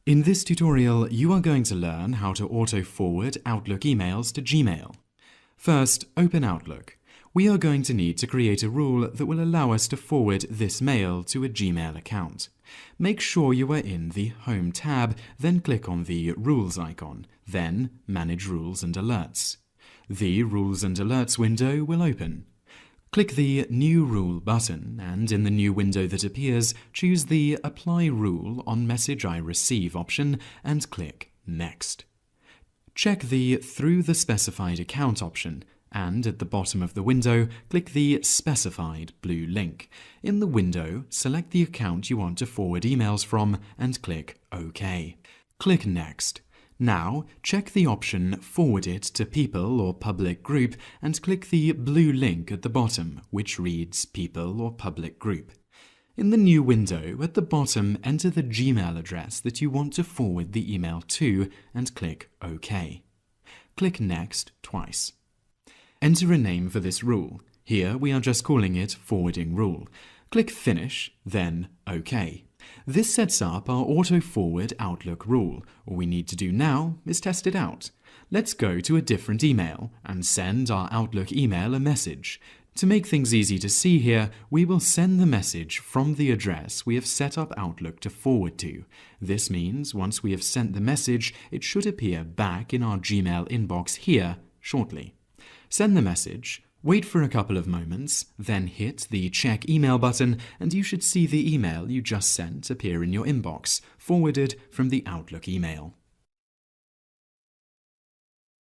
In this tutorial, you are going to learn how to auto-forward Outlook emails to Gmail. First, open Outlook. We are going to need to create a rule that will allow us to forward this mail to a Gmail account. Make sure you are in the Home tab, then click on the Rules icon, then Manage Rules and Alerts. The Rules and Alerts window will open. Click the New Rule button, and in the new window that appears, choose the Apply Rule on Message I Receive option and click Next. Check the Through the Specified Account option, and at the bottom of the window, click the Specified blue link. In the window, select the account you want to forward emails from and click OK. Click Next. Now, check the option Forwarded to People or Public Group and click the blue link at the bottom, which reads People or Public Group. In the new window, at the bottom, enter the Gmail address that you want to forward the email to and click OK. Click Next twice. Enter a name for this rule. Here we are just calling it Forwarding Rule. Click Finish, then OK. This sets up our auto-forward Outlook rule. All we need to do now is test it out. Let's go to a different email and send our Outlook email a message. To make things easy to see here, we will send the message from the address we have set up Outlook to forward to. This means once we have sent the message, it should appear back in our Gmail inbox here shortly. Send the message. Wait for a couple of moments, then hit the Check Email button and you should see the email you just sent appear in your inbox, forwarded from the Outlook email.